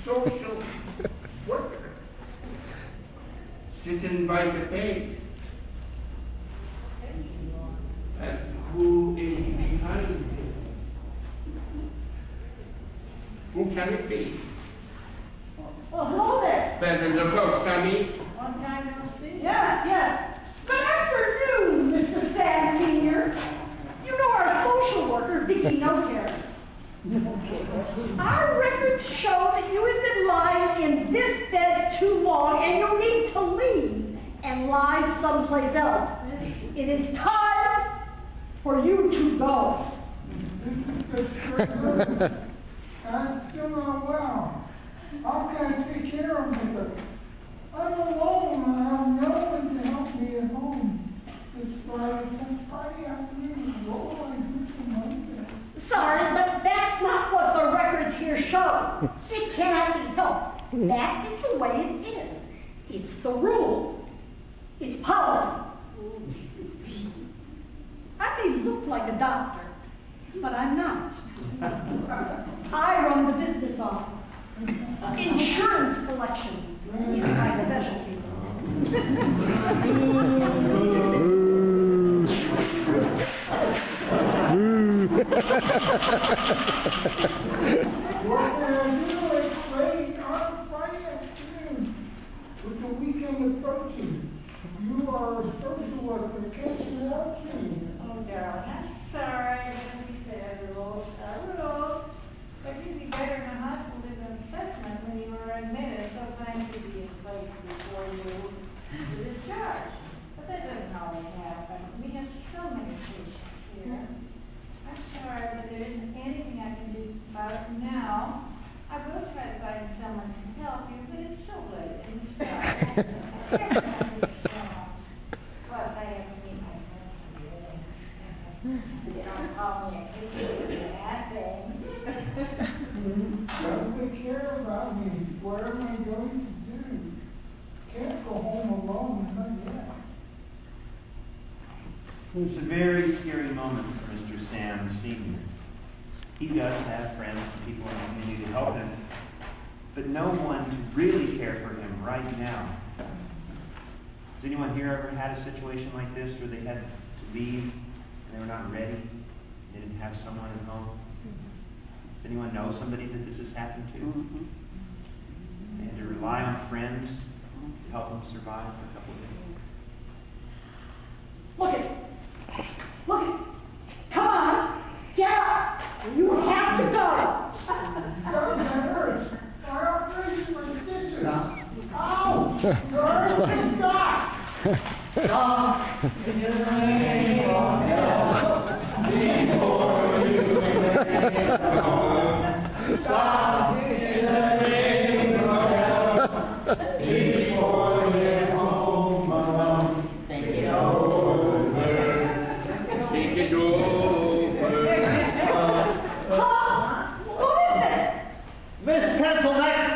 Social worker sitting by the bed. And who is behind him? Who can it be? Well, hello there. Better look up, Sammy. Long time no see. Yes. Good afternoon, Mr. Sam Sr. You know our social worker, Vicky Notaire. Our records show that you have been lying in this bed too long and you need to leave and lie someplace else. It is time for you to go. I'm still not well. How can I take care of myself? I'm alone and I have no one to help me at home. It's Friday afternoon. What will I do for Monday? Sorry, but that's not what the records here show. It cannot be helped. That is the way it is. It's the rule. It's policy. I may look like a doctor, but I'm not. I run the business office. Insurance collection is my specialty. What can I do? It's late on Friday afternoon with the weekend approaching. You are a social worker. Can't you help me? Oh, darling, I'm sorry. I didn't mean to rules. But you'd be better in a hospital than an assessment when you were admitted. So nice to be in place before you were discharged. But that doesn't always happen. We have so many patients here. I'm sorry, but there isn't anything I can do about it now. I will try to find someone to help you, but it's so late in the start. But I have to meet my friends. They don't call me a kid or that thing. Don't take care about me. What am I going to do? Can't go home alone, not yet. It was a very scary moment for Mr. Sam Sr. He does have friends and people in the community to help him, but no one to really care for him right now. Has anyone here ever had a situation like this where they had to leave and they were not ready? They didn't have someone at home? Does anyone know somebody that this has happened to? They had to rely on friends to help them survive for a couple of days. Look it. Come on. Get up. You have to go. That hurts. My operation was stitches. Ow! Hurts. Stop! Stop in the name of God before you make home. Stop in the name of God before you get home alone. Think it over. Think it over. Miss Pencilneck,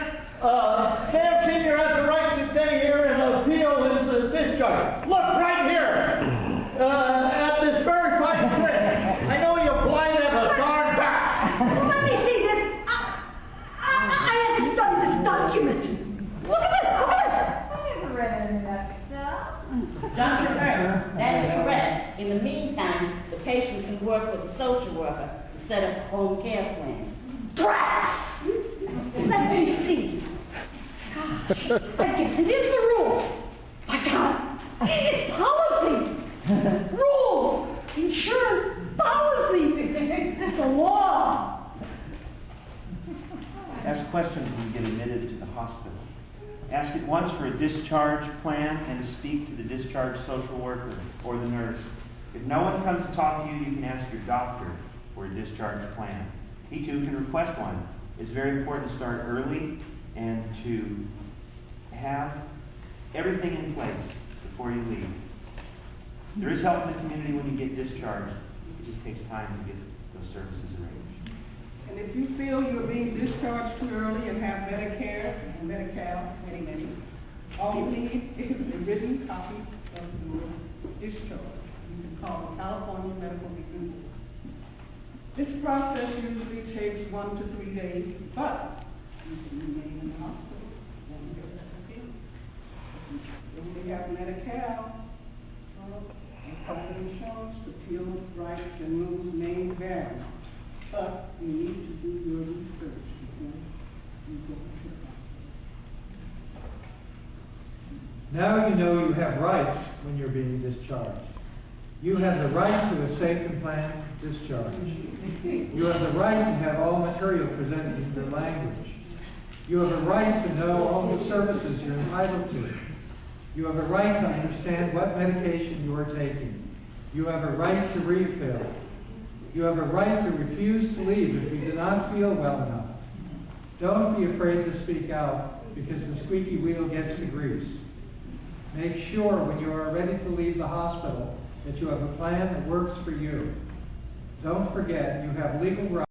Sam Sr. has the right to stay here and appeal his discharge. Look right here, at this very fine print. I know you're blind as a darn bat. Let me see this. I haven't done this document. Look at this. I never read any of that stuff. Dr. Earth, that is correct. In the meantime, the patient can work with a social worker to set up a home care plan. Drat! Let me see. Gosh, I guess it is the rule. My God, it's policy. Rule, insurance, policy. It's a law. Ask questions when you get admitted to the hospital. Ask at once for a discharge plan and to speak to the discharge social worker or the nurse. If no one comes to talk to you, you can ask your doctor for a discharge plan. He too can request one. It's very important to start early and to have everything in place before you leave. There is help in the community when you get discharged. It just takes time to get those services arranged. And if you feel you're being discharged too early and have Medicare and Medi-Cal, all you need is a written copy of your discharge. You can call the California Medical Review Board. This process usually takes 1 to 3 days, but you can remain in the hospital, won't get that appeal. If we have Medi-Cal, private insurance, the appeal rights and rules may vary, but you need to do your research before you go to the hospital. Now you know you have rights when you're being discharged. You have the right to a safe and planned discharge. You have the right to have all material presented in your language. You have a right to know all the services you're entitled to. You have a right to understand what medication you are taking. You have a right to refill. You have a right to refuse to leave if you do not feel well enough. Don't be afraid to speak out, because the squeaky wheel gets the grease. Make sure when you are ready to leave the hospital that you have a plan that works for you. Don't forget, you have legal rights.